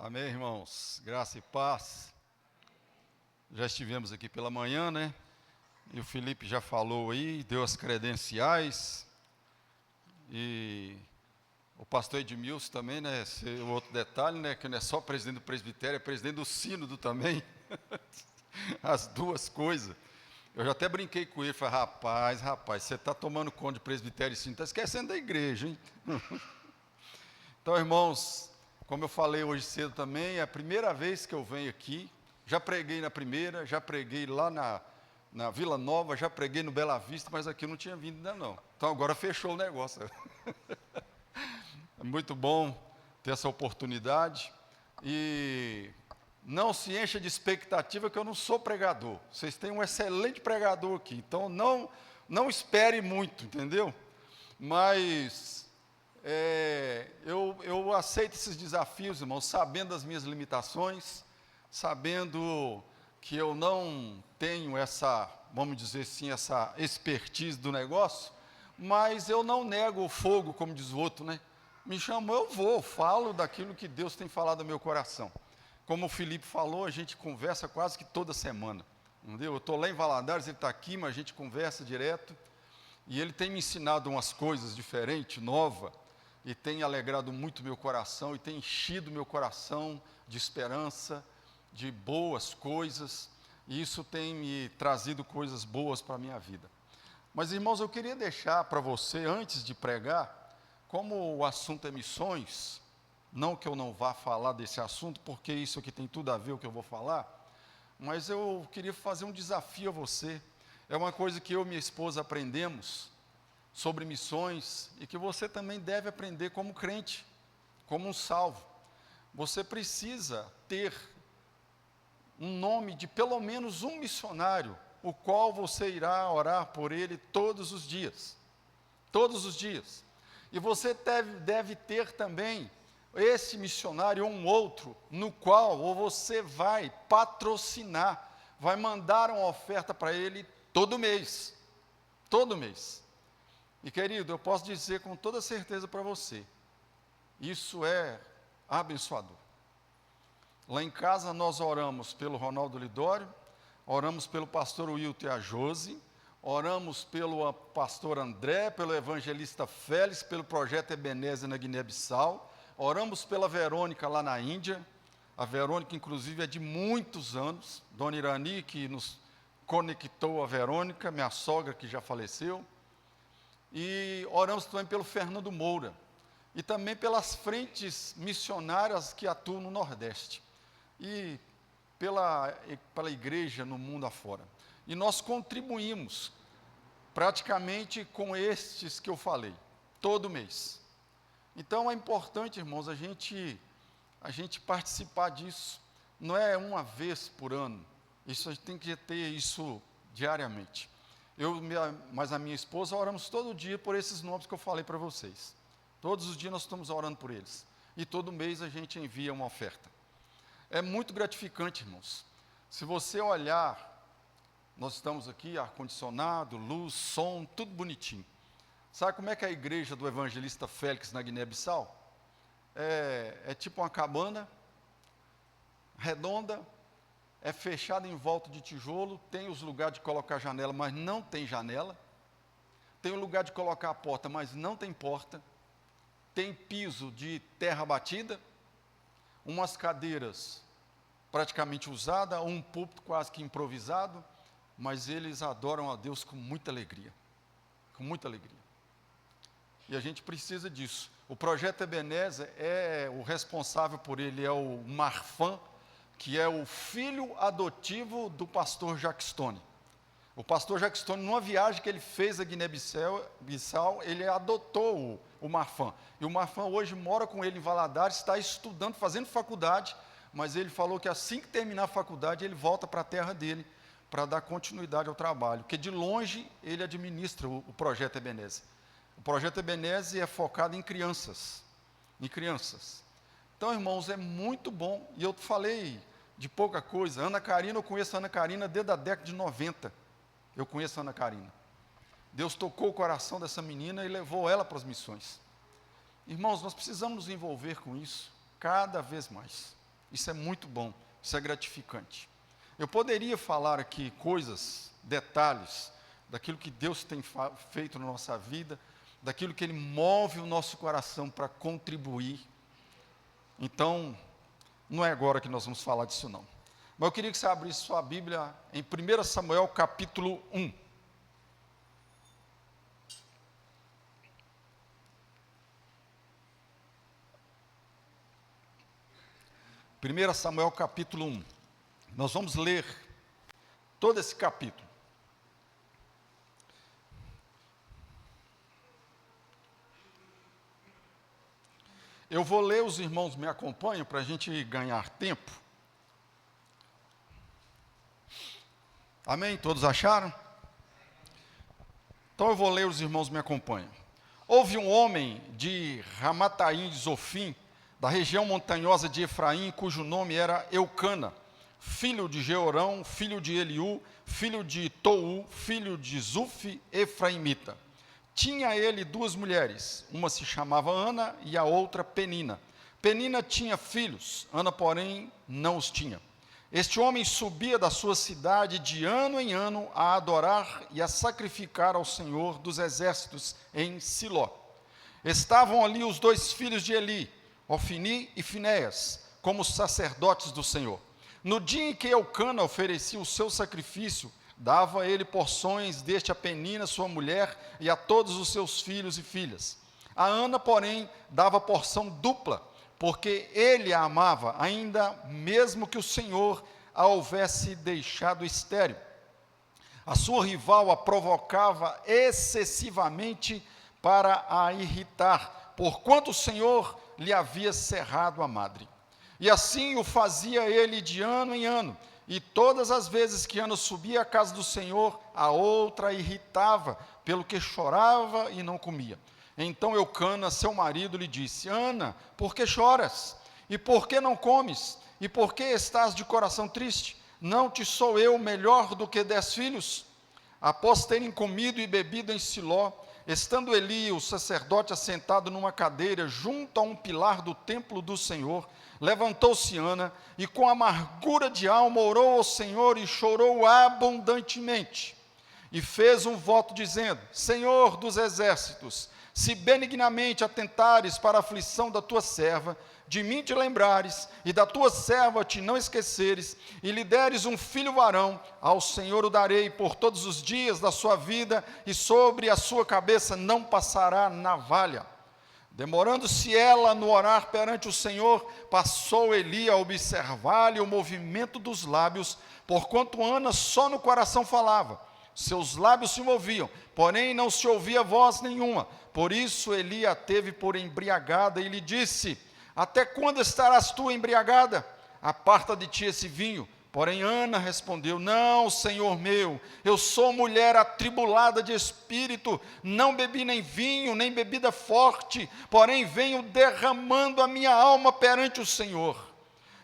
Amém, irmãos? Graça e paz. Já estivemos aqui pela manhã, né? E o Felipe já falou aí, deu as credenciais. E o pastor Edmilson também, né? O outro detalhe, né? Que não é só presidente do presbitério, é presidente do sínodo também. As duas coisas. Eu já até brinquei com ele, falei, rapaz, você está tomando conta de presbitério e sínodo, está esquecendo da igreja, hein? Então, irmãos, como eu falei hoje cedo também, é a primeira vez que eu venho aqui. Já preguei na primeira, já preguei lá na Vila Nova, já preguei no Bela Vista, mas aqui eu não tinha vindo ainda não. Então agora fechou o negócio. É muito bom ter essa oportunidade. E não se encha de expectativa que eu não sou pregador. Vocês têm um excelente pregador aqui, então não espere muito, entendeu? Mas eu aceito esses desafios, irmãos, sabendo das minhas limitações, sabendo que eu não tenho essa, vamos dizer assim, essa expertise do negócio, mas eu não nego o fogo, como diz o outro, né? Me chamou, eu vou, falo daquilo que Deus tem falado no meu coração. Como o Felipe falou, a gente conversa quase que toda semana, entendeu? Eu estou lá em Valadares, ele está aqui, mas a gente conversa direto, e ele tem me ensinado umas coisas diferentes, novas, e tem alegrado muito meu coração, e tem enchido meu coração de esperança, de boas coisas, e isso tem me trazido coisas boas para a minha vida. Mas, irmãos, eu queria deixar para você, antes de pregar, como o assunto é missões, não que eu não vá falar desse assunto, porque isso aqui tem tudo a ver com o que eu vou falar, mas eu queria fazer um desafio a você. É uma coisa que eu e minha esposa aprendemos sobre missões e que você também deve aprender como crente, como um salvo. Você precisa ter um nome de pelo menos um missionário, o qual você irá orar por ele todos os dias. Todos os dias. E você deve ter também esse missionário ou um outro, no qual você vai patrocinar, vai mandar uma oferta para ele todo mês. Todo mês. E querido, eu posso dizer com toda certeza para você, isso é abençoador. Lá em casa nós oramos pelo Ronaldo Lidório, oramos pelo pastor Wilton e a Josi, oramos pelo pastor André, pelo evangelista Félix, pelo projeto Ebenezer na Guiné-Bissau, oramos pela Verônica lá na Índia, a Verônica inclusive é de muitos anos, Dona Irani que nos conectou a Verônica, minha sogra que já faleceu, e oramos também pelo Fernando Moura, e também pelas frentes missionárias que atuam no Nordeste, e pela igreja no mundo afora. E nós contribuímos praticamente com estes que eu falei, todo mês. Então é importante, irmãos, a gente participar disso. Não é uma vez por ano, isso a gente tem que ter isso diariamente. Mas a minha esposa, oramos todo dia por esses nomes que eu falei para vocês. Todos os dias nós estamos orando por eles. E todo mês a gente envia uma oferta. É muito gratificante, irmãos. Se você olhar, nós estamos aqui, ar-condicionado, luz, som, tudo bonitinho. Sabe como é que é a igreja do evangelista Félix na Guiné-Bissau? É tipo uma cabana, redonda, é fechada em volta de tijolo, tem os lugares de colocar janela, mas não tem janela. Tem o lugar de colocar a porta, mas não tem porta. Tem piso de terra batida, umas cadeiras praticamente usadas, um púlpito quase que improvisado, mas eles adoram a Deus com muita alegria. Com muita alegria. E a gente precisa disso. O projeto Ebenezer, o responsável por ele é o Marfan, que é o filho adotivo do pastor Jacques Stone. O pastor Jacques Stone, numa viagem que ele fez a Guiné-Bissau, ele adotou o Marfan. E o Marfan hoje mora com ele em Valadares, está estudando, fazendo faculdade, mas ele falou que assim que terminar a faculdade, ele volta para a terra dele, para dar continuidade ao trabalho, porque de longe ele administra o projeto Ebenezer. O projeto Ebenezer é focado em crianças, Então, irmãos, é muito bom, e eu falei de pouca coisa. Ana Karina, eu conheço a Ana Karina desde a década de 90, eu conheço a Ana Karina. Deus tocou o coração dessa menina e levou ela para as missões. Irmãos, nós precisamos nos envolver com isso cada vez mais. Isso é muito bom, isso é gratificante. Eu poderia falar aqui coisas, detalhes, daquilo que Deus tem feito na nossa vida, daquilo que Ele move o nosso coração para contribuir. Então, não é agora que nós vamos falar disso não. Mas eu queria que você abrisse sua Bíblia em 1 Samuel capítulo 1. 1 Samuel capítulo 1. Nós vamos ler todo esse capítulo. Eu vou ler, os irmãos me acompanham para a gente ganhar tempo. Amém? Todos acharam? Então eu vou ler, os irmãos me acompanham. Houve um homem de Ramataim de Zofim, da região montanhosa de Efraim, cujo nome era Eucana, filho de Jeorão, filho de Eliú, filho de Tou, filho de Zuf, efraimita. Tinha ele 2 mulheres, uma se chamava Ana e a outra Penina. Penina tinha filhos, Ana, porém, não os tinha. Este homem subia da sua cidade de ano em ano a adorar e a sacrificar ao Senhor dos exércitos em Siló. Estavam ali os 2 filhos de Eli, Ofni e Finéias, como sacerdotes do Senhor. No dia em que Eucana oferecia o seu sacrifício, dava ele porções deste a Penina, sua mulher, e a todos os seus filhos e filhas. A Ana, porém, dava porção dupla, porque ele a amava, ainda mesmo que o Senhor a houvesse deixado estéril. A sua rival a provocava excessivamente para a irritar, porquanto o Senhor lhe havia cerrado a madre. E assim o fazia ele de ano em ano, e todas as vezes que Ana subia à casa do Senhor, a outra a irritava, pelo que chorava e não comia. Então Eucana, seu marido, lhe disse: Ana, por que choras? E por que não comes? E por que estás de coração triste? Não te sou eu melhor do que 10 filhos? Após terem comido e bebido em Siló, estando Eli, o sacerdote, assentado numa cadeira junto a um pilar do templo do Senhor, levantou-se Ana e com amargura de alma orou ao Senhor e chorou abundantemente. E fez um voto dizendo: Senhor dos exércitos, se benignamente atentares para a aflição da tua serva, de mim te lembrares, e da tua serva te não esqueceres, e lhe deres um filho varão, ao Senhor o darei por todos os dias da sua vida, e sobre a sua cabeça não passará navalha. Demorando-se ela no orar perante o Senhor, passou Eli a observar-lhe o movimento dos lábios, porquanto Ana só no coração falava. Seus lábios se moviam, porém não se ouvia voz nenhuma. Por isso Eli a teve por embriagada e lhe disse: Até quando estarás tu embriagada? Aparta de ti esse vinho. Porém Ana respondeu: Não, Senhor meu, eu sou mulher atribulada de espírito, não bebi nem vinho, nem bebida forte, porém venho derramando a minha alma perante o Senhor.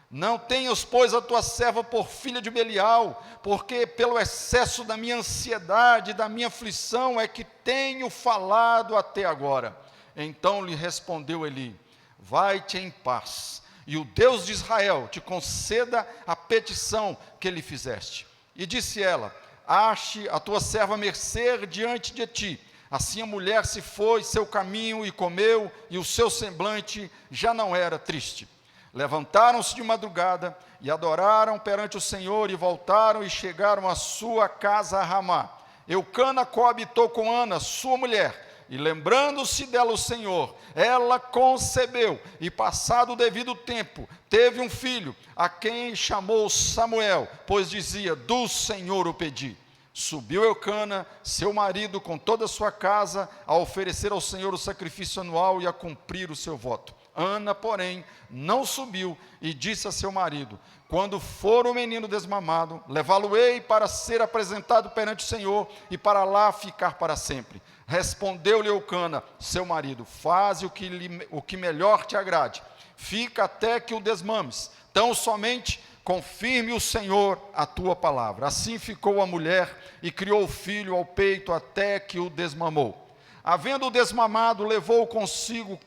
Não tenhas, pois, a tua serva por filha de Belial, porque pelo excesso da minha ansiedade, da minha aflição, é que tenho falado até agora. Então lhe respondeu Eli: Vai-te em paz, e o Deus de Israel te conceda a petição que lhe fizeste. E disse ela: Ache a tua serva mercê diante de ti. Assim a mulher se foi seu caminho e comeu, e o seu semblante já não era triste. Levantaram-se de madrugada e adoraram perante o Senhor, e voltaram e chegaram à sua casa a Ramá. Eucana coabitou com Ana, sua mulher, e lembrando-se dela o Senhor, ela concebeu, e passado o devido tempo, teve um filho, a quem chamou Samuel, pois dizia: Do Senhor o pedi. Subiu Eucana, seu marido, com toda a sua casa, a oferecer ao Senhor o sacrifício anual e a cumprir o seu voto. Ana, porém, não subiu e disse a seu marido: Quando for o menino desmamado, levá-lo-ei para ser apresentado perante o Senhor e para lá ficar para sempre. Respondeu-lhe Eucana, seu marido: Faze o que melhor te agrade, fica até que o desmames, tão somente confirme o Senhor a tua palavra. Assim ficou a mulher e criou o filho ao peito até que o desmamou. Havendo-o desmamado, levou consigo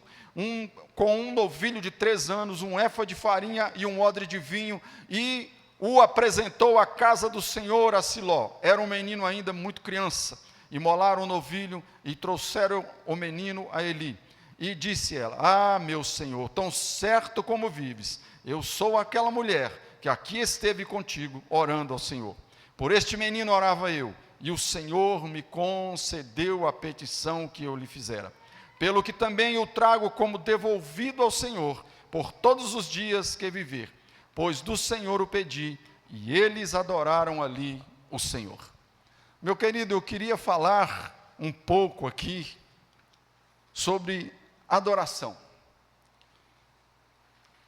com um novilho de 3 anos, um éfa de farinha e um odre de vinho, e o apresentou à casa do Senhor a Siló. Era um menino ainda muito criança. Imolaram o novilho e trouxeram o menino a Eli. E disse ela: ah, meu senhor, tão certo como vives, eu sou aquela mulher que aqui esteve contigo, orando ao Senhor. Por este menino orava eu, e o Senhor me concedeu a petição que eu lhe fizera. Pelo que também o trago como devolvido ao Senhor, por todos os dias que viver. Pois do Senhor o pedi, e eles adoraram ali o Senhor. Meu querido, eu queria falar um pouco aqui sobre adoração.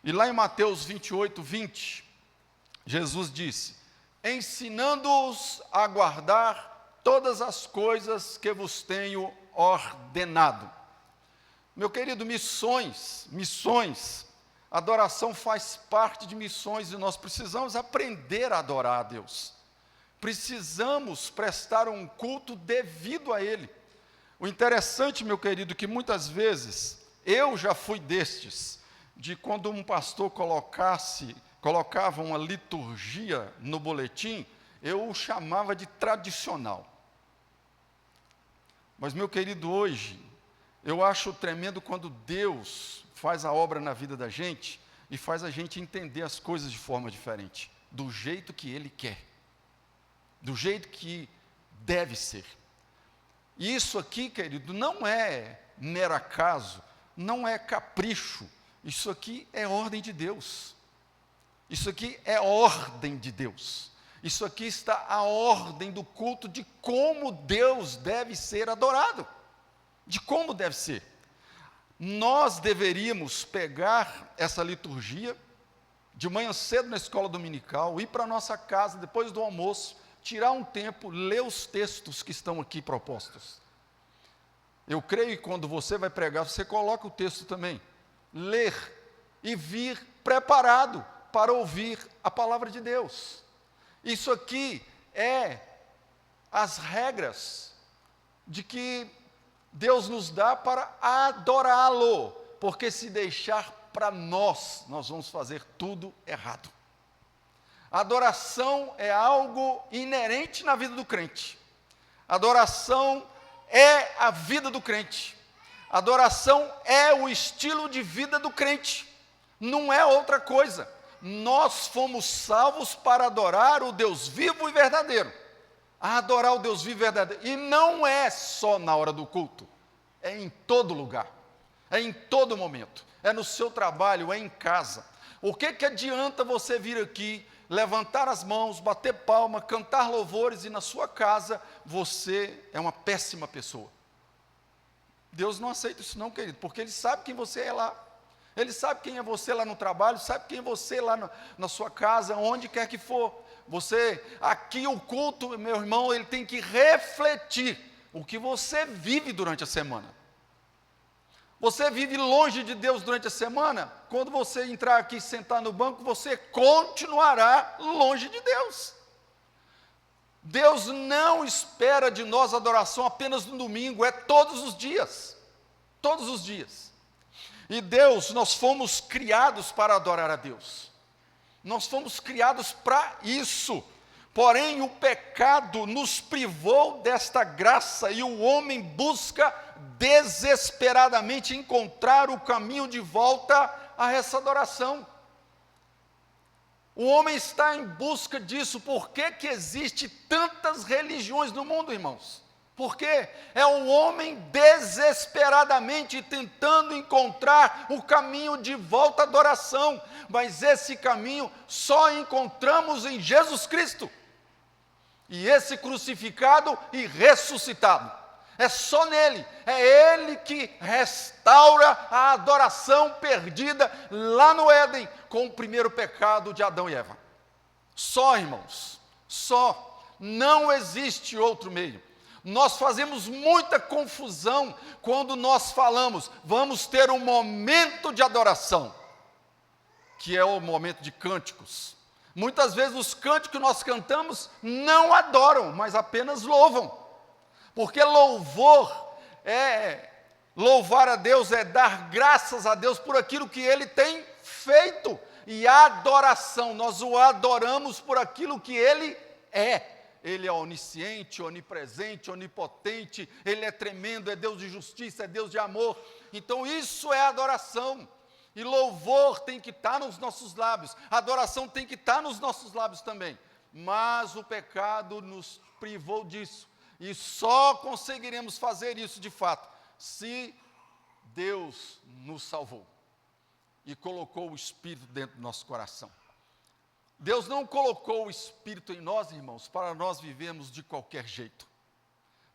E lá em Mateus 28, 20, Jesus disse: ensinando-os a guardar todas as coisas que vos tenho ordenado. Meu querido, missões, adoração faz parte de missões e nós precisamos aprender a adorar a Deus. Precisamos prestar um culto devido a Ele. O interessante, meu querido, que muitas vezes, eu já fui destes, de quando um pastor colocava uma liturgia no boletim, eu o chamava de tradicional. Mas, meu querido, hoje, eu acho tremendo quando Deus faz a obra na vida da gente e faz a gente entender as coisas de forma diferente, do jeito que Ele quer, do jeito que deve ser. E isso aqui, querido, não é mero acaso, não é capricho, isso aqui é ordem de Deus. Isso aqui é ordem de Deus. Isso aqui está a ordem do culto de como Deus deve ser adorado, de como deve ser. Nós deveríamos pegar essa liturgia, de manhã cedo na escola dominical, ir para a nossa casa depois do almoço, tirar um tempo, ler os textos que estão aqui propostos. Eu creio que quando você vai pregar, você coloca o texto também. Ler e vir preparado para ouvir a palavra de Deus. Isso aqui é as regras de que Deus nos dá para adorá-lo, porque se deixar para nós vamos fazer tudo errado. Adoração é algo inerente na vida do crente. Adoração é a vida do crente. Adoração é o estilo de vida do crente. Não é outra coisa. Nós fomos salvos para adorar o Deus vivo e verdadeiro. Adorar o Deus vivo e verdadeiro. E não é só na hora do culto. É em todo lugar. É em todo momento. É no seu trabalho, é em casa. O que adianta você vir aqui, levantar as mãos, bater palma, cantar louvores e na sua casa você é uma péssima pessoa? Deus não aceita isso não, querido, porque Ele sabe quem você é lá. Ele sabe quem é você lá no trabalho, sabe quem é você lá na sua casa, onde quer que for. Aqui o culto, meu irmão, ele tem que refletir o que você vive durante a semana. Você vive longe de Deus durante a semana, quando você entrar aqui e sentar no banco, você continuará longe de Deus. Deus não espera de nós adoração apenas no domingo, é todos os dias. Todos os dias. E Deus, nós fomos criados para adorar a Deus. Nós fomos criados para isso. Porém, o pecado nos privou desta graça e o homem busca desesperadamente encontrar o caminho de volta a essa adoração. O homem está em busca disso. Por que existe tantas religiões no mundo, irmãos? Porque é o homem desesperadamente tentando encontrar o caminho de volta à adoração. Mas esse caminho só encontramos em Jesus Cristo. E esse crucificado e ressuscitado. É só nele, é Ele que restaura a adoração perdida lá no Éden, com o primeiro pecado de Adão e Eva. Só, irmãos, só, não existe outro meio. Nós fazemos muita confusão quando nós falamos, vamos ter um momento de adoração, que é o momento de cânticos. Muitas vezes os cânticos que nós cantamos não adoram, mas apenas louvam. Porque louvor Louvar a Deus é dar graças a Deus por aquilo que Ele tem feito. E adoração, nós o adoramos por aquilo que Ele é. Ele é onisciente, onipresente, onipotente, Ele é tremendo, é Deus de justiça, é Deus de amor. Então isso é adoração. E louvor tem que estar nos nossos lábios, adoração tem que estar nos nossos lábios também. Mas o pecado nos privou disso. E só conseguiremos fazer isso de fato, se Deus nos salvou e colocou o Espírito dentro do nosso coração. Deus não colocou o Espírito em nós, irmãos, para nós vivermos de qualquer jeito.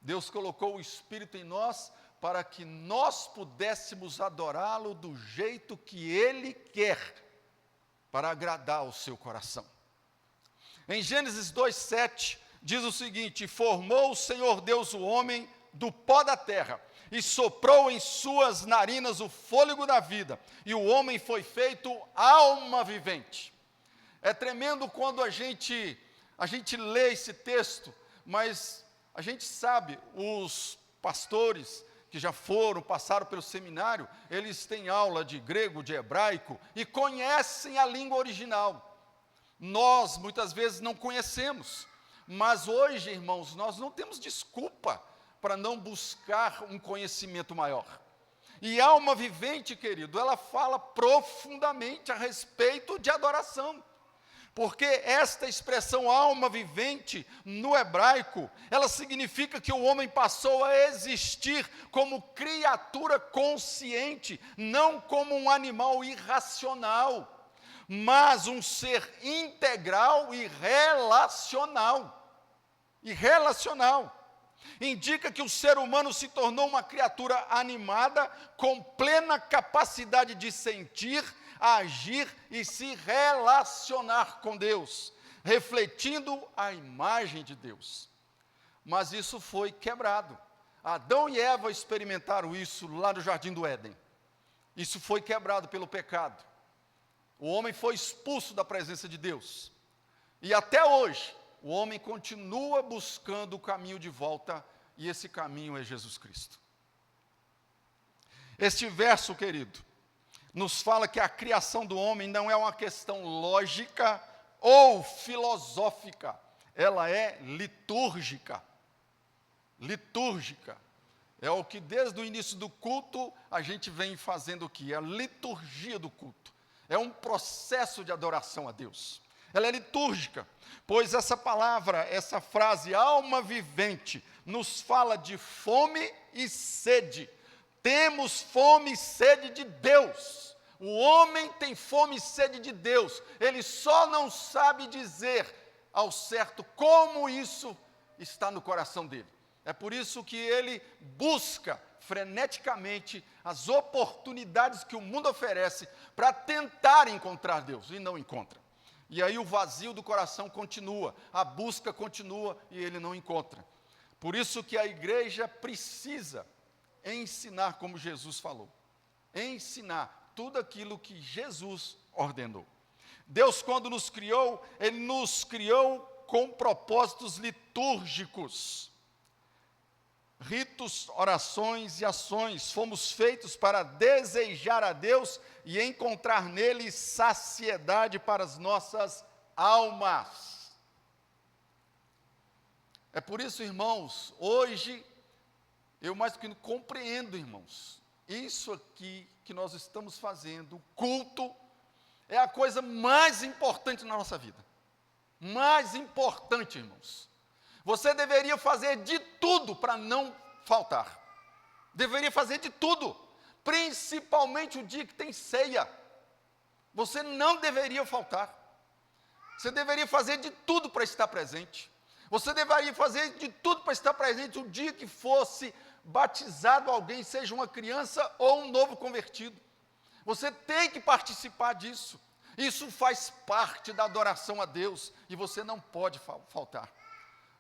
Deus colocou o Espírito em nós para que nós pudéssemos adorá-lo do jeito que Ele quer, para agradar o seu coração. Em Gênesis 2:7, diz o seguinte: formou o Senhor Deus o homem do pó da terra, e soprou em suas narinas o fôlego da vida, e o homem foi feito alma vivente. É tremendo quando a gente lê esse texto, mas a gente sabe, os pastores que já passaram pelo seminário, eles têm aula de grego, de hebraico, e conhecem a língua original. Nós, muitas vezes, não conhecemos, mas hoje, irmãos, nós não temos desculpa para não buscar um conhecimento maior. E alma vivente, querido, ela fala profundamente a respeito de adoração. Porque esta expressão alma vivente, no hebraico, ela significa que o homem passou a existir como criatura consciente, não como um animal irracional, mas um ser integral e relacional. Indica que o ser humano se tornou uma criatura animada, com plena capacidade de sentir, agir e se relacionar com Deus, refletindo a imagem de Deus. Mas isso foi quebrado. Adão e Eva experimentaram isso lá no Jardim do Éden. Isso foi quebrado pelo pecado. O homem foi expulso da presença de Deus. E até hoje, o homem continua buscando o caminho de volta, e esse caminho é Jesus Cristo. Este verso, querido, nos fala que a criação do homem não é uma questão lógica ou filosófica, ela é litúrgica. Litúrgica. É o que desde o início do culto a gente vem fazendo aqui, a liturgia do culto. É um processo de adoração a Deus. Ela é litúrgica, pois essa palavra, essa frase, alma vivente, nos fala de fome e sede. Temos fome e sede de Deus. O homem tem fome e sede de Deus. Ele só não sabe dizer ao certo como isso está no coração dele. É por isso que ele busca freneticamente as oportunidades que o mundo oferece para tentar encontrar Deus, e não encontra. E aí o vazio do coração continua, a busca continua e ele não encontra. Por isso que a igreja precisa ensinar como Jesus falou. Ensinar tudo aquilo que Jesus ordenou. Deus, quando nos criou, Ele nos criou com propósitos litúrgicos. Ritos, orações e ações. Fomos feitos para desejar a Deus e encontrar nele saciedade para as nossas almas. É por isso, irmãos, hoje eu mais do que compreendo, irmãos, isso aqui que nós estamos fazendo, o culto, é a coisa mais importante na nossa vida. Mais importante, irmãos. Você deveria fazer de tudo para não faltar. Deveria fazer de tudo, principalmente o dia que tem ceia. Você não deveria faltar. Você deveria fazer de tudo para estar presente. Você deveria fazer de tudo para estar presente o dia que fosse batizado alguém, seja uma criança ou um novo convertido. Você tem que participar disso. Isso faz parte da adoração a Deus e você não pode faltar.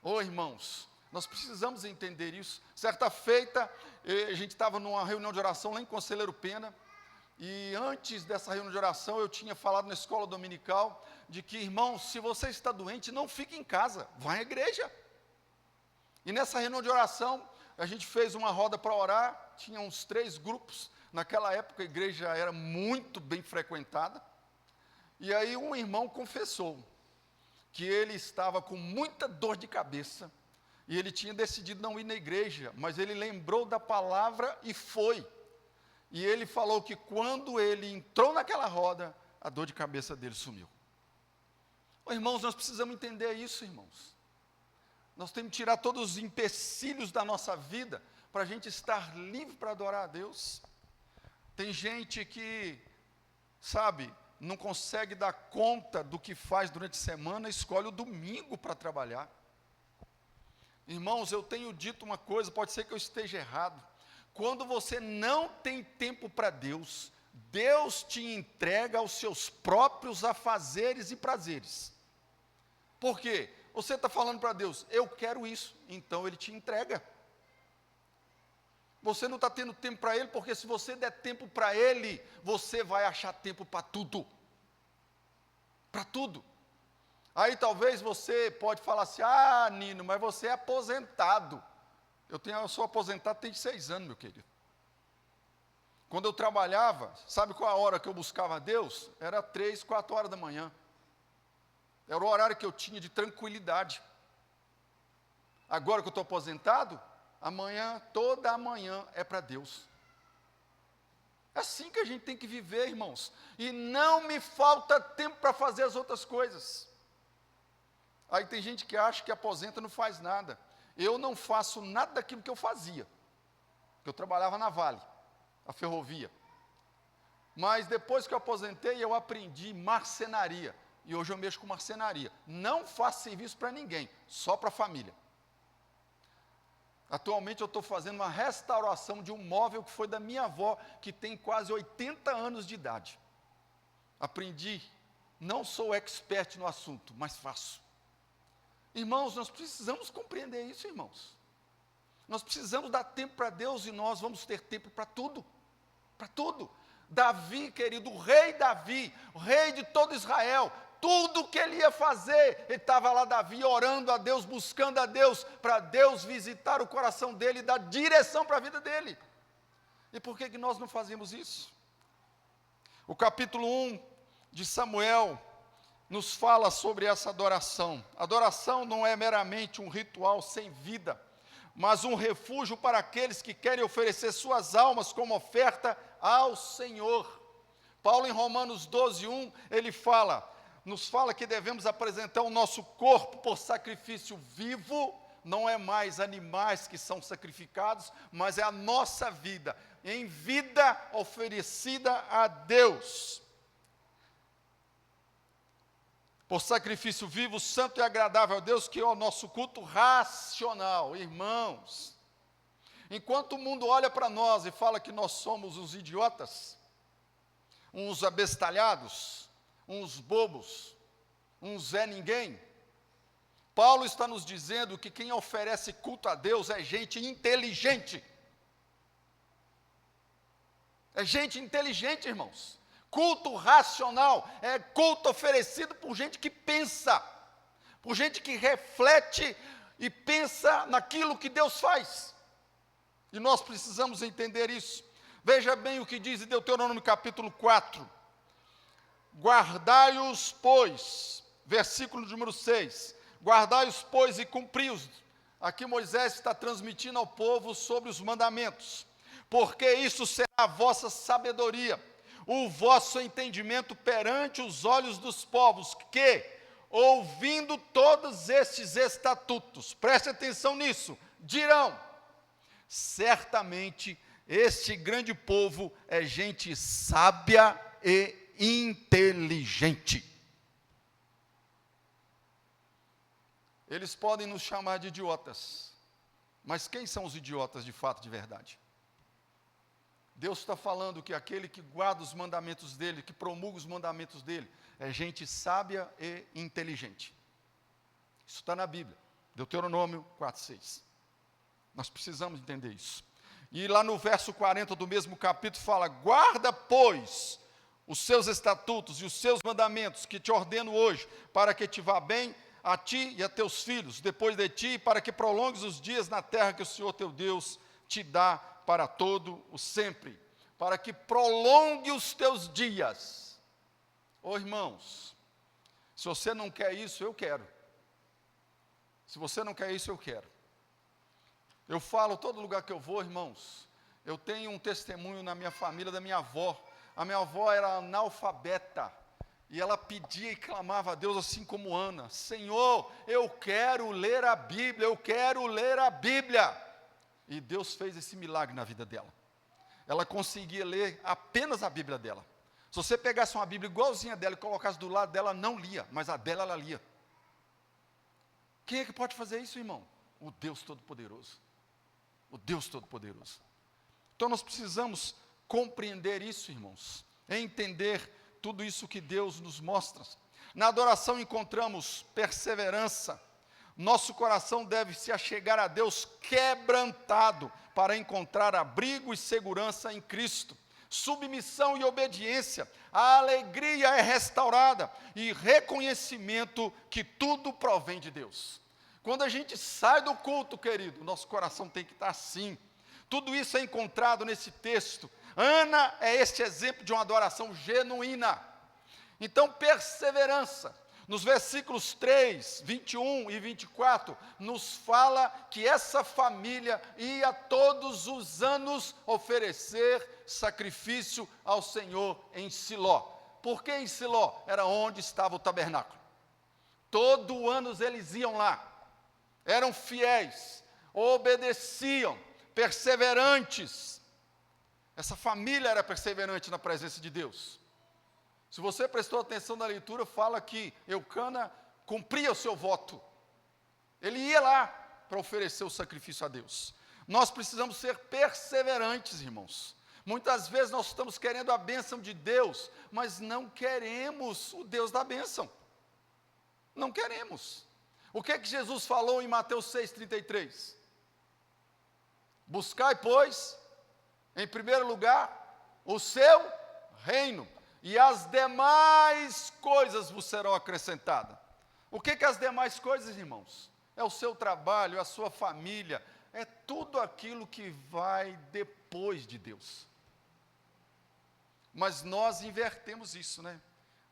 Ô irmãos, nós precisamos entender isso. Certa feita, a gente estava numa reunião de oração lá em Conselheiro Pena, e antes dessa reunião de oração, eu tinha falado na escola dominical, de que, irmãos, se você está doente, não fique em casa, vá à igreja. E nessa reunião de oração, a gente fez uma roda para orar, tinha uns 3 grupos. Naquela época a igreja era muito bem frequentada. E aí um irmão confessou que ele estava com muita dor de cabeça. E ele tinha decidido não ir na igreja, mas ele lembrou da palavra e foi. E ele falou que quando ele entrou naquela roda, a dor de cabeça dele sumiu. Irmãos, nós precisamos entender isso, irmãos. Nós temos que tirar todos os empecilhos da nossa vida para a gente estar livre para adorar a Deus. Tem gente que, sabe, não consegue dar conta do que faz durante a semana, escolhe o domingo para trabalhar. Irmãos, eu tenho dito uma coisa, pode ser que eu esteja errado. Quando você não tem tempo para Deus, Deus te entrega aos seus próprios afazeres e prazeres. Por quê? Você está falando para Deus, eu quero isso, então Ele te entrega. Você não está tendo tempo para Ele, porque se você der tempo para Ele, você vai achar tempo para tudo. Para tudo. Aí talvez você pode falar assim, Nino, mas você é aposentado. Eu sou aposentado tem 6 anos, meu querido. Quando eu trabalhava, sabe qual a hora que eu buscava a Deus? Era 3, 4 horas da manhã. Era o horário que eu tinha de tranquilidade. Agora que eu estou aposentado, toda a manhã é para Deus. É assim que a gente tem que viver, irmãos. E não me falta tempo para fazer as outras coisas. Aí tem gente que acha que aposenta e não faz nada. Eu não faço nada daquilo que eu fazia. Eu trabalhava na Vale, a ferrovia. Mas depois que eu aposentei, eu aprendi marcenaria. E hoje eu mexo com marcenaria. Não faço serviço para ninguém, só para a família. Atualmente eu estou fazendo uma restauração de um móvel que foi da minha avó, que tem quase 80 anos de idade. Aprendi, não sou expert no assunto, mas faço. Irmãos, nós precisamos compreender isso, irmãos. Nós precisamos dar tempo para Deus e nós vamos ter tempo para tudo. Para tudo. Davi, querido, o rei Davi, o rei de todo Israel, tudo que ele ia fazer, ele estava lá, Davi, orando a Deus, buscando a Deus, para Deus visitar o coração dele e dar direção para a vida dele. E por que nós não fazemos isso? O capítulo 1 de Samuel nos fala sobre essa adoração. Adoração não é meramente um ritual sem vida, mas um refúgio para aqueles que querem oferecer suas almas como oferta ao Senhor. Paulo, em Romanos 12:1, ele nos fala que devemos apresentar o nosso corpo por sacrifício vivo. Não é mais animais que são sacrificados, mas é a nossa vida, em vida oferecida a Deus. Por sacrifício vivo, santo e agradável a Deus, que é o nosso culto racional. Irmãos, enquanto o mundo olha para nós e fala que nós somos uns idiotas, uns abestalhados, uns bobos, uns Zé Ninguém, Paulo está nos dizendo que quem oferece culto a Deus é gente inteligente. É gente inteligente, irmãos. Culto racional é culto oferecido por gente que pensa, por gente que reflete e pensa naquilo que Deus faz. E nós precisamos entender isso. Veja bem o que diz em Deuteronômio capítulo 4. Guardai-os, pois, versículo número 6. Guardai-os, pois, e cumpri-os. Aqui Moisés está transmitindo ao povo sobre os mandamentos. Porque isso será a vossa sabedoria, o vosso entendimento perante os olhos dos povos, que, ouvindo todos estes estatutos, preste atenção nisso, dirão, certamente este grande povo é gente sábia e inteligente. Eles podem nos chamar de idiotas, mas quem são os idiotas de fato, de verdade? Deus está falando que aquele que guarda os mandamentos dele, que promulga os mandamentos dele, é gente sábia e inteligente. Isso está na Bíblia, Deuteronômio 4:6. Nós precisamos entender isso. E lá no verso 40 do mesmo capítulo fala, guarda, pois, os seus estatutos e os seus mandamentos que te ordeno hoje, para que te vá bem a ti e a teus filhos, depois de ti, para que prolongues os dias na terra que o Senhor teu Deus te dá para todo o sempre, para que prolongue os teus dias. Ô irmãos, se você não quer isso, eu quero. Se você não quer isso, eu quero. Eu falo todo lugar que eu vou, irmãos, eu tenho um testemunho na minha família da minha avó. A minha avó era analfabeta, e ela pedia e clamava a Deus assim como Ana: Senhor, eu quero ler a Bíblia, eu quero ler a Bíblia. E Deus fez esse milagre na vida dela. Ela conseguia ler apenas a Bíblia dela. Se você pegasse uma Bíblia igualzinha dela e colocasse do lado dela, não lia, mas a dela ela lia. Quem é que pode fazer isso, irmão? O Deus Todo-Poderoso. O Deus Todo-Poderoso. Então nós precisamos compreender isso, irmãos, entender tudo isso que Deus nos mostra. Na adoração encontramos perseverança. Nosso coração deve se achegar a Deus quebrantado para encontrar abrigo e segurança em Cristo. Submissão e obediência, a alegria é restaurada e reconhecimento que tudo provém de Deus. Quando a gente sai do culto, querido, nosso coração tem que estar assim. Tudo isso é encontrado nesse texto. Ana é este exemplo de uma adoração genuína. Então, perseverança. Nos versículos 3, 21 e 24, nos fala que essa família ia todos os anos oferecer sacrifício ao Senhor em Siló. Por que em Siló? Era onde estava o tabernáculo. Todo ano eles iam lá, eram fiéis, obedeciam, perseverantes. Essa família era perseverante na presença de Deus. Se você prestou atenção na leitura, fala que Eucana cumpria o seu voto. Ele ia lá para oferecer o sacrifício a Deus. Nós precisamos ser perseverantes, irmãos. Muitas vezes nós estamos querendo a bênção de Deus, mas não queremos o Deus da bênção. Não queremos. O que é que Jesus falou em Mateus 6,33? Buscai, pois, em primeiro lugar, o seu reino, e as demais coisas vos serão acrescentadas. O que as demais coisas, irmãos? É o seu trabalho, é a sua família, é tudo aquilo que vai depois de Deus. Mas nós invertemos isso, né?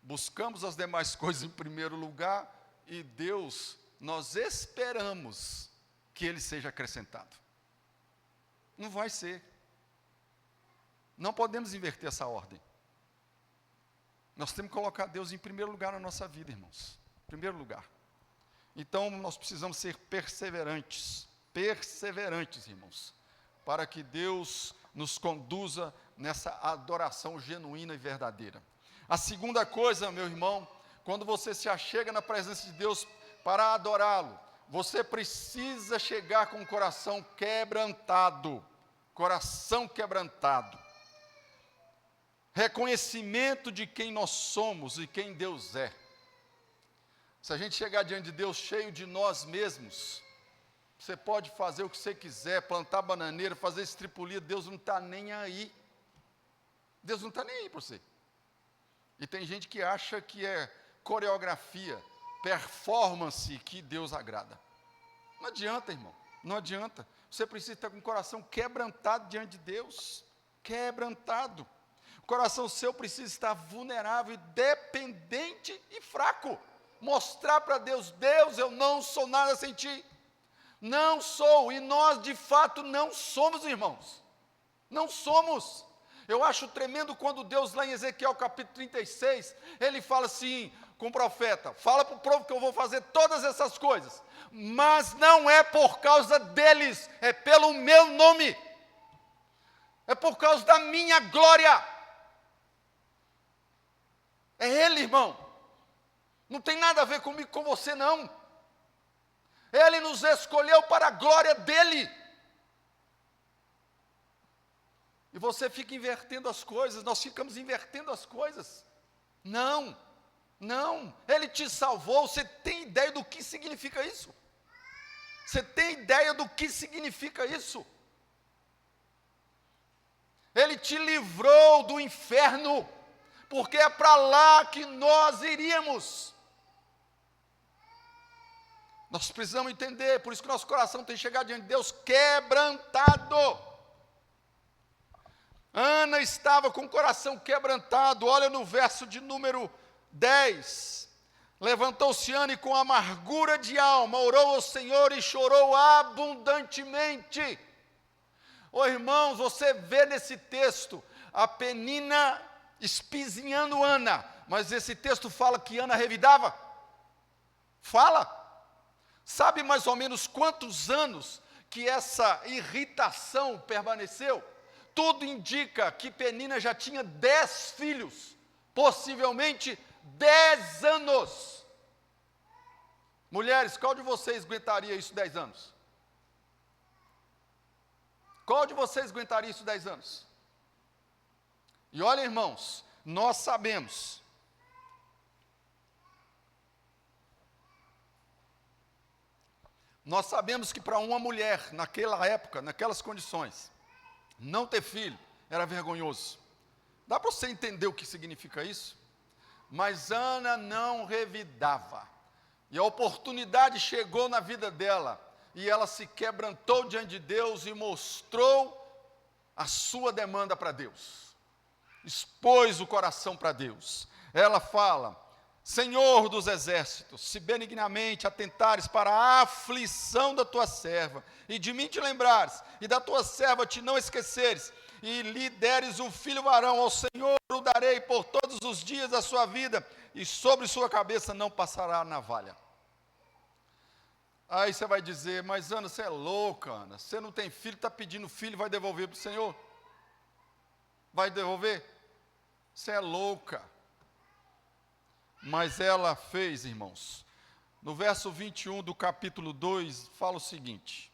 Buscamos as demais coisas em primeiro lugar, e Deus, nós esperamos que Ele seja acrescentado. Não vai ser. Não podemos inverter essa ordem. Nós temos que colocar Deus em primeiro lugar na nossa vida, irmãos. Em primeiro lugar. Então, nós precisamos ser perseverantes. Perseverantes, irmãos. Para que Deus nos conduza nessa adoração genuína e verdadeira. A segunda coisa, meu irmão, quando você se achega na presença de Deus para adorá-lo, você precisa chegar com o coração quebrantado. Coração quebrantado. Reconhecimento de quem nós somos e quem Deus é. Se a gente chegar diante de Deus cheio de nós mesmos, você pode fazer o que você quiser, plantar bananeira, fazer estripulia, Deus não está nem aí. Deus não está nem aí para você. E tem gente que acha que é coreografia, performance que Deus agrada. Não adianta, irmão, não adianta. Você precisa estar com o coração quebrantado diante de Deus, quebrantado. O coração seu precisa estar vulnerável, dependente e fraco. Mostrar para Deus: Deus, eu não sou nada sem Ti. Não sou, e nós de fato não somos, irmãos. Não somos. Eu acho tremendo quando Deus, lá em Ezequiel capítulo 36, Ele fala assim com o profeta: fala para o povo que eu vou fazer todas essas coisas, mas não é por causa deles, é pelo meu nome, é por causa da minha glória. É Ele, irmão. Não tem nada a ver comigo, com você, não. Ele nos escolheu para a glória dEle. E você fica invertendo as coisas, nós ficamos invertendo as coisas. Não, não. Ele te salvou, você tem ideia do que significa isso? Você tem ideia do que significa isso? Ele te livrou do inferno, porque é para lá que nós iríamos. Nós precisamos entender, por isso que nosso coração tem que chegar diante de Deus quebrantado. Ana estava com o coração quebrantado. Olha no verso de número 10. Levantou-se Ana e com amargura de alma orou ao Senhor e chorou abundantemente. Ô irmãos, você vê nesse texto a Penina espizinhando Ana, mas esse texto fala que Ana revidava? Fala. Sabe mais ou menos quantos anos que essa irritação permaneceu? Tudo indica que Penina já tinha 10 filhos, possivelmente 10 anos. Mulheres, qual de vocês aguentaria isso 10 anos? Qual de vocês aguentaria isso 10 anos? E olha, irmãos, nós sabemos que para uma mulher, naquela época, naquelas condições, não ter filho era vergonhoso. Dá para você entender o que significa isso? Mas Ana não revidava. E a oportunidade chegou na vida dela. E ela se quebrantou diante de Deus e mostrou a sua demanda para Deus. Expôs o coração para Deus. Ela fala: Senhor dos exércitos, se benignamente atentares para a aflição da tua serva, e de mim te lembrares, e da tua serva te não esqueceres, e lhe deres um filho varão, ao Senhor o darei por todos os dias da sua vida, e sobre sua cabeça não passará a navalha. Aí você vai dizer: mas Ana, você é louca, Ana, você não tem filho, está pedindo filho, vai devolver para o Senhor? Vai devolver? Você é louca. Mas ela fez, irmãos. No verso 21 do capítulo 2, fala o seguinte: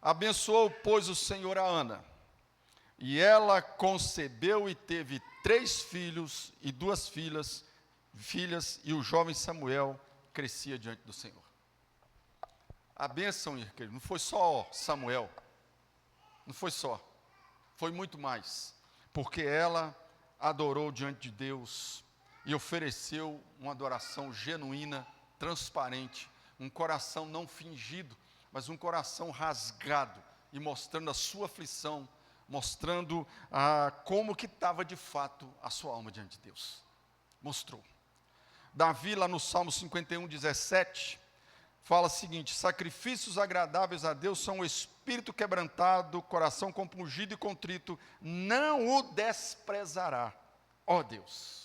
abençoou, pois, o Senhor a Ana, e ela concebeu e teve 3 filhos e 2 filhas, e o jovem Samuel crescia diante do Senhor. A bênção, não foi só Samuel, não foi só, foi muito mais, porque ela adorou diante de Deus e ofereceu uma adoração genuína, transparente, um coração não fingido, mas um coração rasgado, e mostrando a sua aflição, mostrando como que estava de fato a sua alma diante de Deus. Mostrou. Davi, lá no Salmo 51, 17, fala o seguinte: sacrifícios agradáveis a Deus são o espírito quebrantado, coração compungido e contrito, não o desprezará, ó Deus.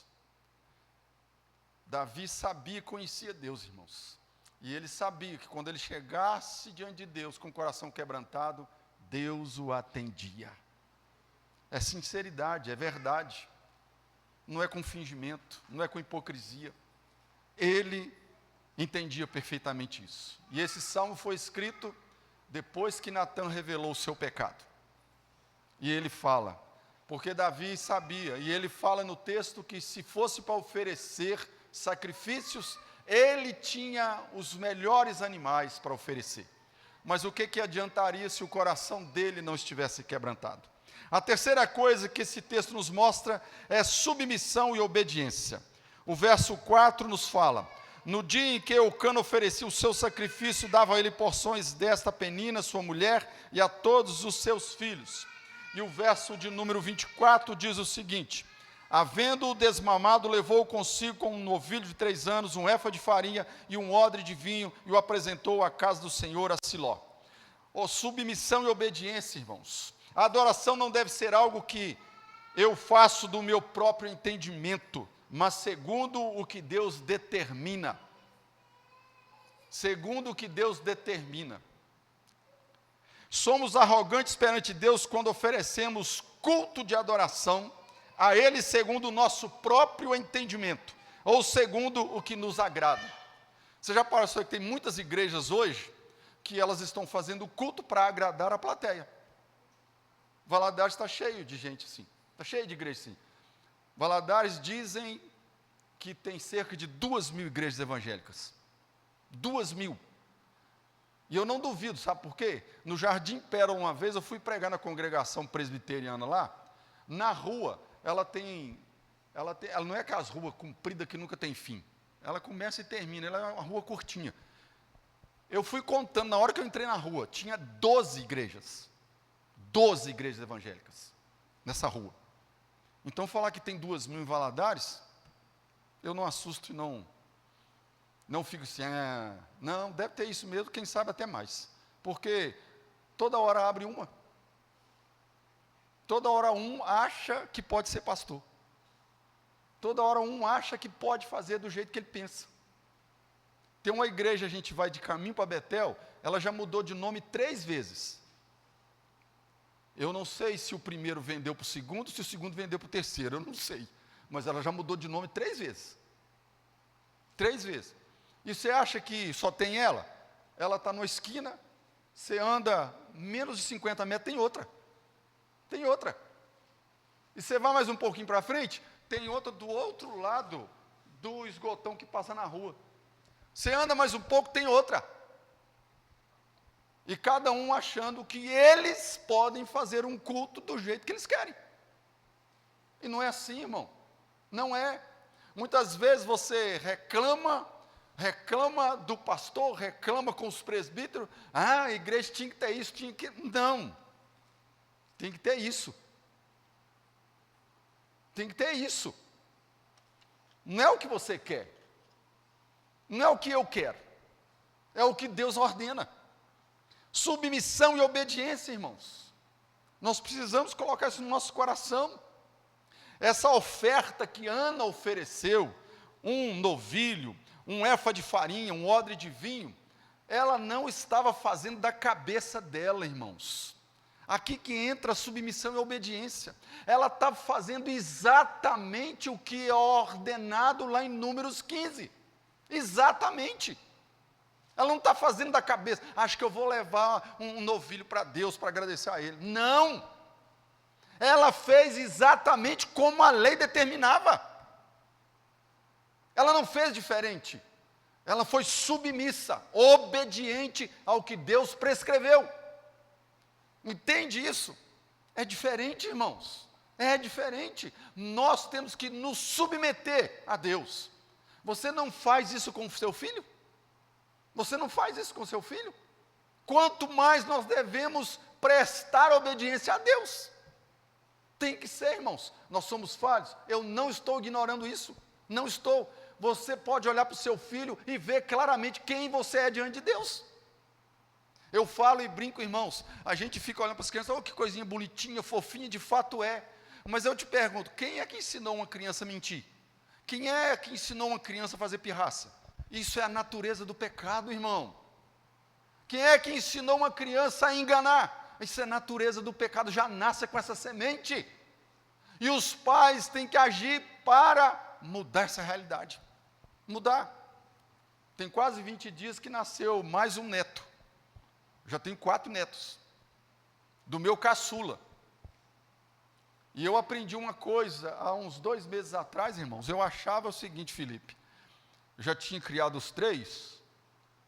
Davi sabia e conhecia Deus, irmãos, e ele sabia que quando ele chegasse diante de Deus com o coração quebrantado, Deus o atendia. É sinceridade, é verdade, não é com fingimento, não é com hipocrisia. Ele entendia perfeitamente isso. E esse salmo foi escrito depois que Natã revelou o seu pecado. E ele fala, porque Davi sabia, e ele fala no texto que se fosse para oferecer sacrifícios, ele tinha os melhores animais para oferecer. Mas o que adiantaria se o coração dele não estivesse quebrantado? A terceira coisa que esse texto nos mostra é submissão e obediência. O verso 4 nos fala: no dia em que Eucana oferecia o seu sacrifício, dava a ele porções desta Penina, sua mulher, e a todos os seus filhos. E o verso de número 24 diz o seguinte: havendo-o desmamado, levou consigo com um novilho de 3 anos, um efa de farinha e um odre de vinho, e o apresentou à casa do Senhor, a Siló. Submissão e obediência, irmãos. A adoração não deve ser algo que eu faço do meu próprio entendimento, mas segundo o que Deus determina. Segundo o que Deus determina. Somos arrogantes perante Deus quando oferecemos culto de adoração a Ele segundo o nosso próprio entendimento, ou segundo o que nos agrada. Você já pensou que tem muitas igrejas hoje que elas estão fazendo culto para agradar a plateia? Valadares está cheio de gente assim, está cheio de igrejas assim. Valadares dizem que tem cerca de 2.000 igrejas evangélicas. 2.000. E eu não duvido, sabe por quê? No Jardim Pérola, uma vez, eu fui pregar na congregação presbiteriana lá, na rua, ela não é aquelas ruas compridas que nunca tem fim. Ela começa e termina, ela é uma rua curtinha. Eu fui contando, na hora que eu entrei na rua, tinha 12 igrejas evangélicas nessa rua. Então, falar que tem 2.000 em Valadares, eu não assusto e não fico assim, não, deve ter isso mesmo, quem sabe até mais. Porque toda hora abre uma. Toda hora um acha que pode ser pastor. Toda hora um acha que pode fazer do jeito que ele pensa. Tem uma igreja, a gente vai de caminho para Betel, ela já mudou de nome 3 vezes. Eu não sei se o primeiro vendeu para o segundo, se o segundo vendeu para o terceiro, eu não sei. Mas ela já mudou de nome 3 vezes. 3 vezes. E você acha que só tem ela? Ela está numa esquina, você anda menos de 50 metros, tem outra. Tem outra. E você vai mais um pouquinho para frente, tem outra do outro lado do esgotão que passa na rua. Você anda mais um pouco, tem outra. E cada um achando que eles podem fazer um culto do jeito que eles querem. E não é assim, irmão. Não é. Muitas vezes você reclama do pastor, reclama com os presbíteros. A igreja tinha que ter isso, tinha que... Não. Tem que ter isso. Tem que ter isso. Não é o que você quer. Não é o que eu quero. É o que Deus ordena. Submissão e obediência, irmãos. Nós precisamos colocar isso no nosso coração. Essa oferta que Ana ofereceu, um novilho, um éfa de farinha, um odre de vinho, ela não estava fazendo da cabeça dela, irmãos. Aqui que entra a submissão e a obediência. Ela estava fazendo exatamente o que é ordenado lá em Números 15. Exatamente. Ela não está fazendo da cabeça, acho que eu vou levar um novilho para Deus, para agradecer a Ele. Não. Ela fez exatamente como a lei determinava. Ela não fez diferente. Ela foi submissa, obediente ao que Deus prescreveu. Entende isso? É diferente, irmãos. É diferente. Nós temos que nos submeter a Deus. Você não faz isso com o seu filho? Você não faz isso com o seu filho? Quanto mais nós devemos prestar obediência a Deus. Tem que ser, irmãos. Nós somos falhos. Eu não estou ignorando isso. Não estou. Você pode olhar para o seu filho e ver claramente quem você é diante de Deus. Eu falo e brinco, irmãos. A gente fica olhando para as crianças, oh, que coisinha bonitinha, fofinha, de fato é. Mas eu te pergunto, quem é que ensinou uma criança a mentir? Quem é que ensinou uma criança a fazer pirraça? Isso é a natureza do pecado, irmão. Quem é que ensinou uma criança a enganar? Isso é a natureza do pecado, já nasce com essa semente. E os pais têm que agir para mudar essa realidade. Mudar. Tem quase 20 dias que nasceu mais um neto. Já tenho 4 netos. Do meu caçula. E eu aprendi uma coisa, há uns 2 meses atrás, irmãos, eu achava o seguinte, Felipe, eu já tinha criado os 3,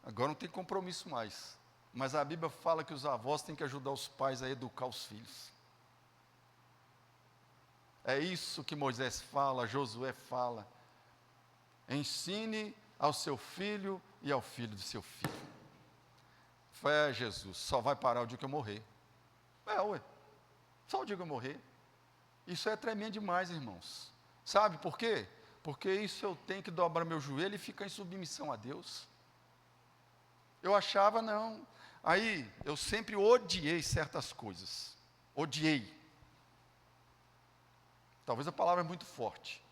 agora não tem compromisso mais. Mas a Bíblia fala que os avós têm que ajudar os pais a educar os filhos. É isso que Moisés fala, Josué fala. Ensine ao seu filho e ao filho do seu filho. Fé, Jesus, só vai parar o dia que eu morrer. Só o dia que eu morrer. Isso é tremendo demais, irmãos. Sabe por quê? Porque isso eu tenho que dobrar meu joelho e ficar em submissão a Deus. Eu achava, não. Aí, eu sempre odiei certas coisas. Odiei. Talvez a palavra é muito forte.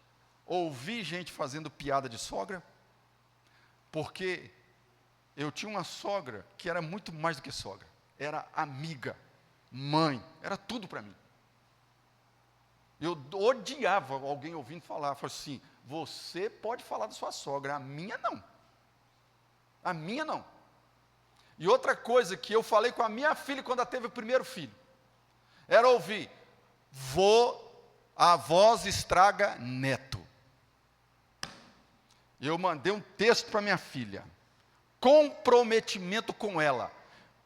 Ouvi gente fazendo piada de sogra, porque eu tinha uma sogra que era muito mais do que sogra. Era amiga, mãe, era tudo para mim. Eu odiava alguém ouvindo falar, falei assim, você pode falar da sua sogra, a minha não. A minha não. E outra coisa que eu falei com a minha filha quando ela teve o primeiro filho, era ouvir, a voz estraga neto. E eu mandei um texto para minha filha, comprometimento com ela,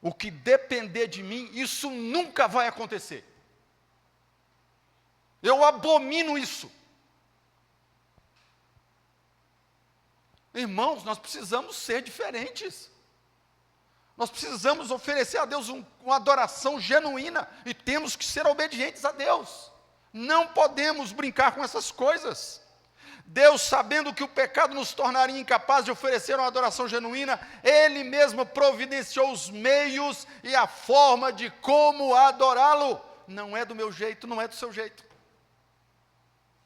o que depender de mim, isso nunca vai acontecer. Eu abomino isso. Irmãos, nós precisamos ser diferentes. Nós precisamos oferecer a Deus uma adoração genuína e temos que ser obedientes a Deus. Não podemos brincar com essas coisas. Deus, sabendo que o pecado nos tornaria incapazes de oferecer uma adoração genuína, Ele mesmo providenciou os meios e a forma de como adorá-lo. Não é do meu jeito, não é do seu jeito.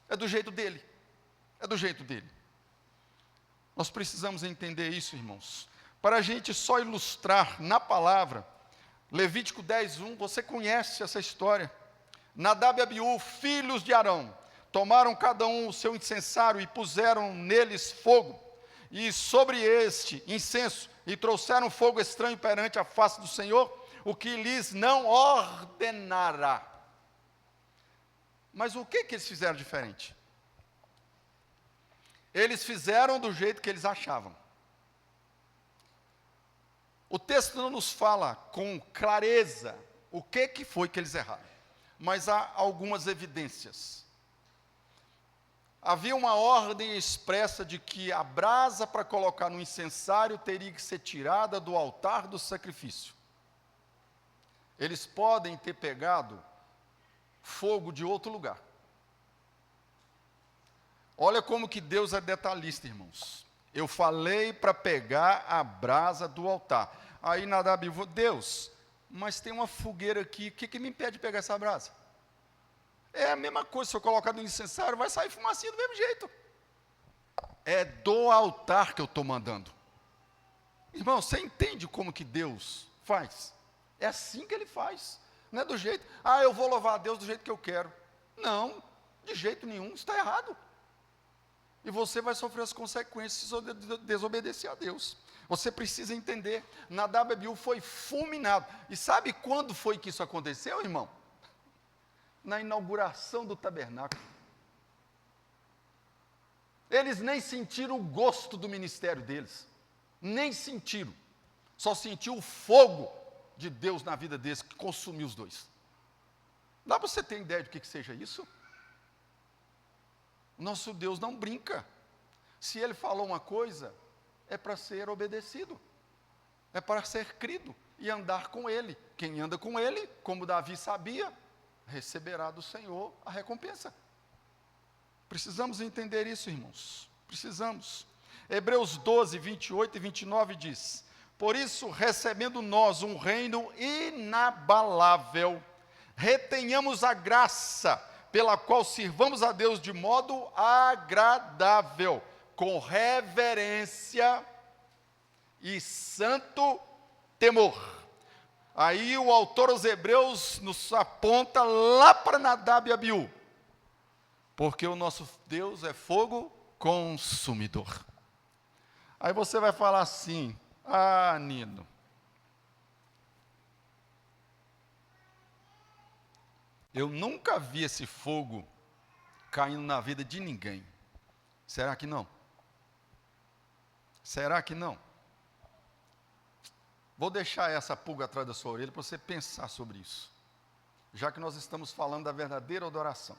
É do jeito dele. É do jeito dele. Nós precisamos entender isso, irmãos. Para a gente só ilustrar na palavra, Levítico 10:1, você conhece essa história. Nadab e Abiú, filhos de Arão, tomaram cada um o seu incensário e puseram neles fogo, e sobre este incenso, e trouxeram fogo estranho perante a face do Senhor, o que lhes não ordenara. Mas o que eles fizeram diferente? Eles fizeram do jeito que eles achavam. O texto não nos fala com clareza o que foi que eles erraram, mas há algumas evidências. Havia uma ordem expressa de que a brasa para colocar no incensário teria que ser tirada do altar do sacrifício. Eles podem ter pegado fogo de outro lugar. Olha como que Deus é detalhista, irmãos. Eu falei para pegar a brasa do altar. Aí Nadab, Deus, mas tem uma fogueira aqui, o que me impede de pegar essa brasa? É a mesma coisa, se eu colocar no incensário, vai sair fumacinha do mesmo jeito. É do altar que eu estou mandando. Irmão, você entende como que Deus faz? É assim que Ele faz. Não é do jeito, eu vou louvar a Deus do jeito que eu quero. Não, de jeito nenhum, isso está errado. E você vai sofrer as consequências de desobedecer a Deus. Você precisa entender, Nadab e Abiú foi fulminado. E sabe quando foi que isso aconteceu, irmão? Na inauguração do tabernáculo. Eles nem sentiram o gosto do ministério deles. Nem sentiram. Só sentiu o fogo de Deus na vida deles, que consumiu os dois. Dá para você ter ideia do que seja isso? Nosso Deus não brinca. Se Ele falou uma coisa, é para ser obedecido. É para ser crido e andar com Ele. Quem anda com Ele, como Davi sabia, receberá do Senhor a recompensa. Precisamos entender isso, irmãos. Precisamos. Hebreus 12, 28 e 29 diz: por isso, recebendo nós um reino inabalável, retenhamos a graça pela qual sirvamos a Deus de modo agradável, com reverência e santo temor. Aí o autor aos Hebreus nos aponta lá para Nadab e Abiú, porque o nosso Deus é fogo consumidor. Aí você vai falar assim: Nino, eu nunca vi esse fogo caindo na vida de ninguém. Será que não? Será que não? Vou deixar essa pulga atrás da sua orelha para você pensar sobre isso, já que nós estamos falando da verdadeira adoração.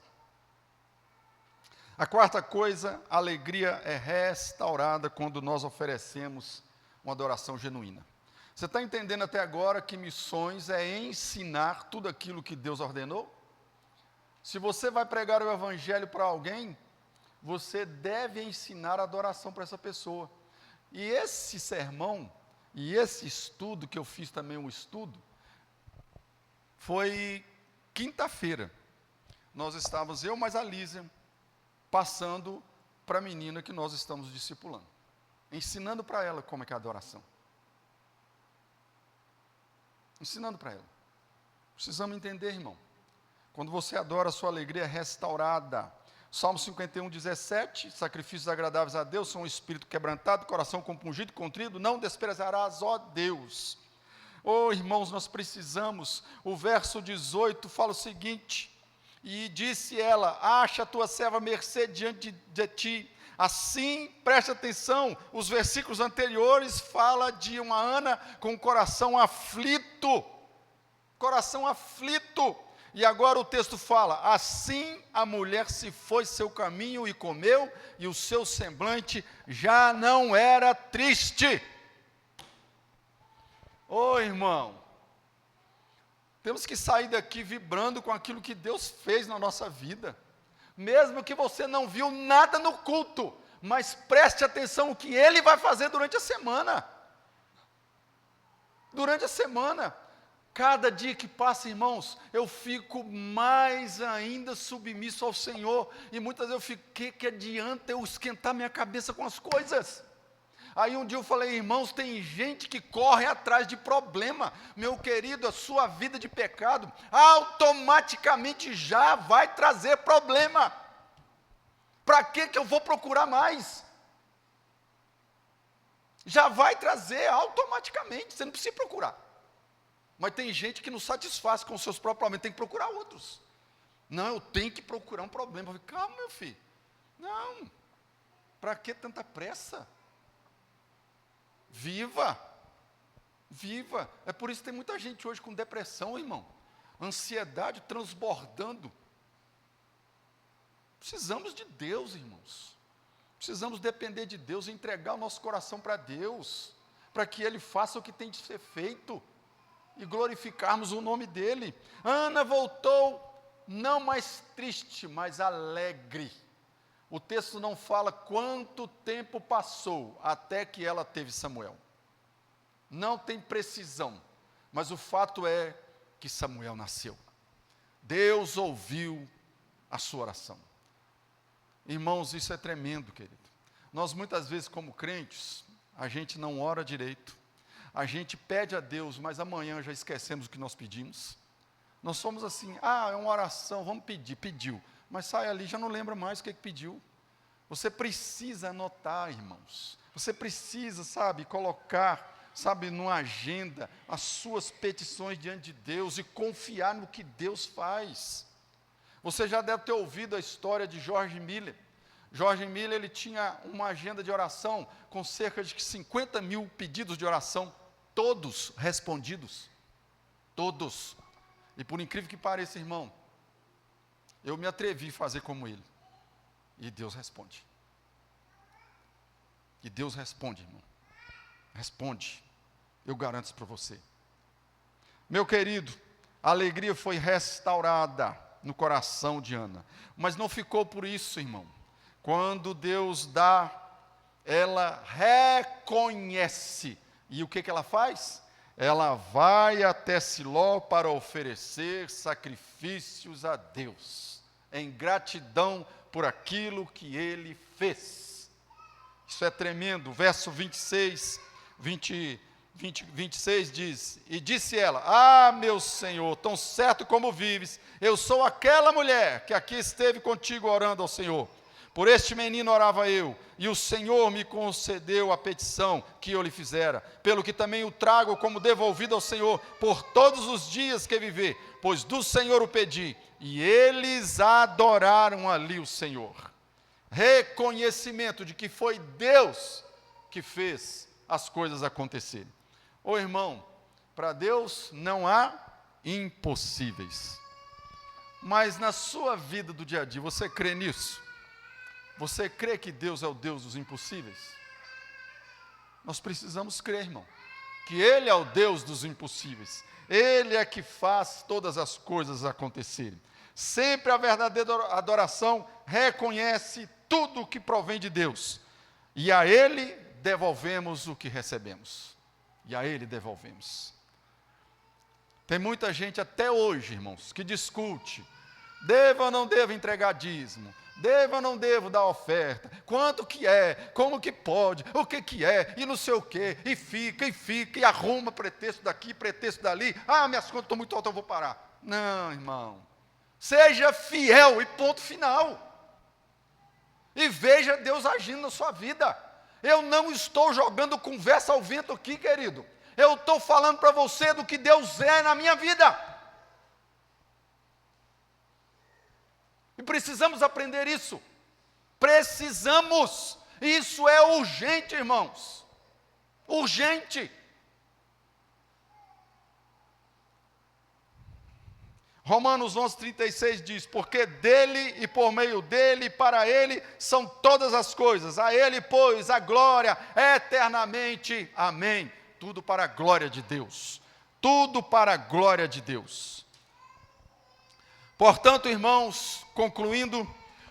A quarta coisa, a alegria é restaurada quando nós oferecemos uma adoração genuína. Você está entendendo até agora que missões é ensinar tudo aquilo que Deus ordenou? Se você vai pregar o evangelho para alguém, você deve ensinar a adoração para essa pessoa. E esse sermão, e esse estudo, que eu fiz também um estudo, foi quinta-feira. Nós estávamos, eu mais a Lísia, passando para a menina que nós estamos discipulando, ensinando para ela como é que é a adoração. Ensinando para ela. Precisamos entender, irmão. Quando você adora, a sua alegria é restaurada. Salmo 51, 17, sacrifícios agradáveis a Deus são o espírito quebrantado, coração compungido e contrido, não desprezarás, ó Deus. Oh, irmãos, nós precisamos. O verso 18 fala o seguinte: e disse ela, acha a tua serva mercê diante de ti. Assim, preste atenção, os versículos anteriores falam de uma Ana com o coração aflito. Coração aflito. E agora o texto fala, assim a mulher se foi seu caminho e comeu, e o seu semblante já não era triste. Ô irmão, Temos que sair daqui vibrando com aquilo que Deus fez na nossa vida. Mesmo que você não viu nada no culto, mas preste atenção no que Ele vai fazer durante a semana. Durante a semana. Cada dia que passa, irmãos, eu fico mais ainda submisso ao Senhor. E muitas vezes eu fico, que adianta eu esquentar minha cabeça com as coisas? Aí um dia eu falei, irmãos, tem gente que corre atrás de problema. Meu querido, a sua vida de pecado automaticamente já vai trazer problema. Para que eu vou procurar mais? Já vai trazer automaticamente, você não precisa procurar. Mas tem gente que não satisfaz com os seus próprios problemas, tem que procurar outros. Não, eu tenho que procurar um problema. Eu falei, calma, meu filho. Não, para que tanta pressa? Viva, viva. É por isso que tem muita gente hoje com depressão, irmão. Ansiedade transbordando. Precisamos de Deus, irmãos. Precisamos depender de Deus e entregar o nosso coração para Deus, para que Ele faça o que tem de ser feito e glorificarmos o nome dEle. Ana voltou, não mais triste, mas alegre. O texto não fala quanto tempo passou até que ela teve Samuel. Não tem precisão, mas o fato é que Samuel nasceu. Deus ouviu a sua oração. Irmãos, isso é tremendo, querido. Nós muitas vezes, como crentes, a gente não ora direito. A gente pede a Deus, mas amanhã já esquecemos o que nós pedimos. Nós somos assim, é uma oração, vamos pedir, pediu. Mas sai ali, já não lembra mais o que pediu. Você precisa anotar, irmãos. Você precisa, colocar, numa agenda, as suas petições diante de Deus e confiar no que Deus faz. Você já deve ter ouvido a história de George Miller. George Miller, ele tinha uma agenda de oração com cerca de 50 mil pedidos de oração, todos respondidos. Todos. E por incrível que pareça, irmão, eu me atrevi a fazer como ele. E Deus responde. E Deus responde, irmão. Responde. Eu garanto isso para você. Meu querido, a alegria foi restaurada no coração de Ana. Mas não ficou por isso, irmão. Quando Deus dá, ela reconhece. E o que ela faz? Ela vai até Siló para oferecer sacrifícios a Deus, em gratidão por aquilo que Ele fez. Isso é tremendo. Verso 26 diz, e disse ela, meu Senhor, tão certo como vives, eu sou aquela mulher que aqui esteve contigo orando ao Senhor. Por este menino orava eu, e o Senhor me concedeu a petição que eu lhe fizera, pelo que também o trago como devolvido ao Senhor, por todos os dias que viver, pois do Senhor o pedi, e eles adoraram ali o Senhor. Reconhecimento de que foi Deus que fez as coisas acontecerem. Ô irmão, para Deus não há impossíveis. Mas na sua vida do dia a dia, você crê nisso? Você crê que Deus é o Deus dos impossíveis? Nós precisamos crer, irmão, que Ele é o Deus dos impossíveis. Ele é que faz todas as coisas acontecerem. Sempre a verdadeira adoração reconhece tudo o que provém de Deus. E a Ele devolvemos o que recebemos. E a Ele devolvemos. Tem muita gente até hoje, irmãos, que discute. Devo ou não devo entregar dízimo? Devo ou não devo dar oferta? Quanto que é? Como que pode? O que que é? E não sei o quê. E fica, e arruma pretexto daqui, pretexto dali. Minhas contas estão muito altas, eu vou parar. Não, irmão. Seja fiel e ponto final. E veja Deus agindo na sua vida. Eu não estou jogando conversa ao vento aqui, querido. Eu estou falando para você do que Deus é na minha vida. E precisamos aprender isso. Precisamos. Isso é urgente, irmãos. Urgente. Romanos 11:36 diz, porque dele e por meio dele e para ele são todas as coisas. A ele, pois, a glória eternamente. Amém. Tudo para a glória de Deus. tudo para a glória de Deus. Portanto, irmãos, concluindo,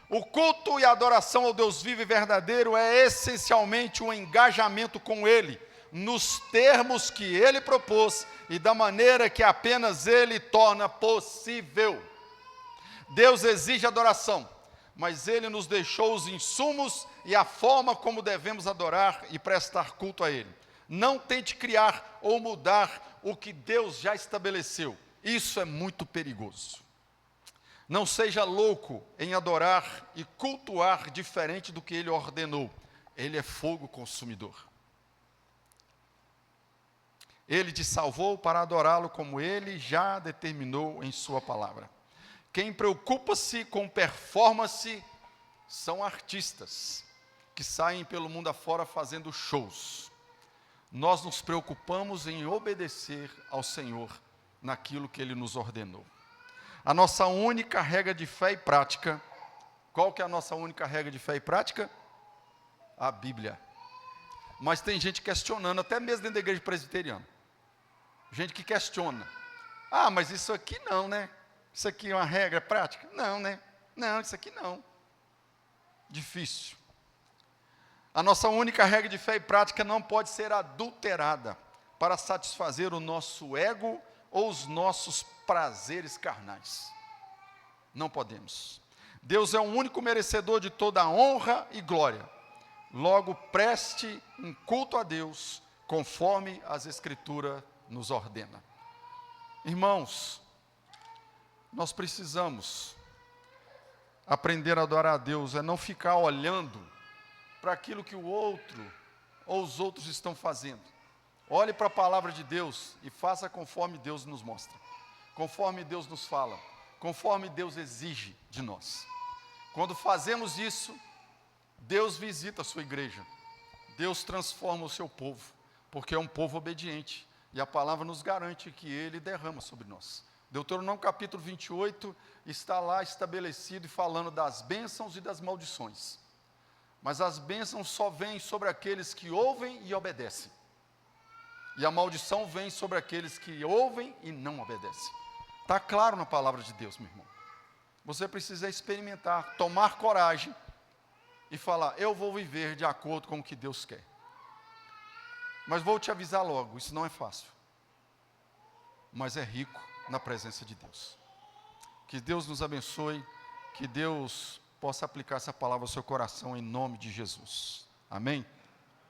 o culto e a adoração ao Deus vivo e verdadeiro é essencialmente um engajamento com Ele, nos termos que Ele propôs e da maneira que apenas Ele torna possível. Deus exige adoração, mas Ele nos deixou os insumos e a forma como devemos adorar e prestar culto a Ele. Não tente criar ou mudar o que Deus já estabeleceu. Isso é muito perigoso. Não seja louco em adorar e cultuar diferente do que Ele ordenou. Ele é fogo consumidor. Ele te salvou para adorá-lo como Ele já determinou em sua palavra. Quem preocupa-se com performance são artistas que saem pelo mundo afora fazendo shows. Nós nos preocupamos em obedecer ao Senhor naquilo que Ele nos ordenou. A nossa única regra de fé e prática, qual que é a nossa única regra de fé e prática? A Bíblia. Mas tem gente questionando, até mesmo dentro da igreja presbiteriana. Gente que questiona. Ah, mas isso aqui não, né? Isso aqui é uma regra prática? Não, né? Não, isso aqui não. Difícil. A nossa única regra de fé e prática não pode ser adulterada para satisfazer o nosso ego ou os nossos prazeres carnais. Não podemos. Deus é o único merecedor de toda a honra e glória. Logo, preste um culto a Deus, conforme as Escrituras nos ordena. Irmãos, nós precisamos aprender a adorar a Deus, é não ficar olhando para aquilo que o outro ou os outros estão fazendo. Olhe para a palavra de Deus e faça conforme Deus nos mostra, conforme Deus nos fala, conforme Deus exige de nós. Quando fazemos isso, Deus visita a sua igreja, Deus transforma o seu povo, porque é um povo obediente, e a palavra nos garante que Ele derrama sobre nós. Deuteronômio capítulo 28 está lá estabelecido e falando das bênçãos e das maldições. Mas as bênçãos só vêm sobre aqueles que ouvem e obedecem. E a maldição vem sobre aqueles que ouvem e não obedecem. Está claro na palavra de Deus, meu irmão. Você precisa experimentar, tomar coragem e falar, eu vou viver de acordo com o que Deus quer. Mas vou te avisar logo, isso não é fácil. Mas é rico na presença de Deus. Que Deus nos abençoe, que Deus possa aplicar essa palavra ao seu coração em nome de Jesus. Amém?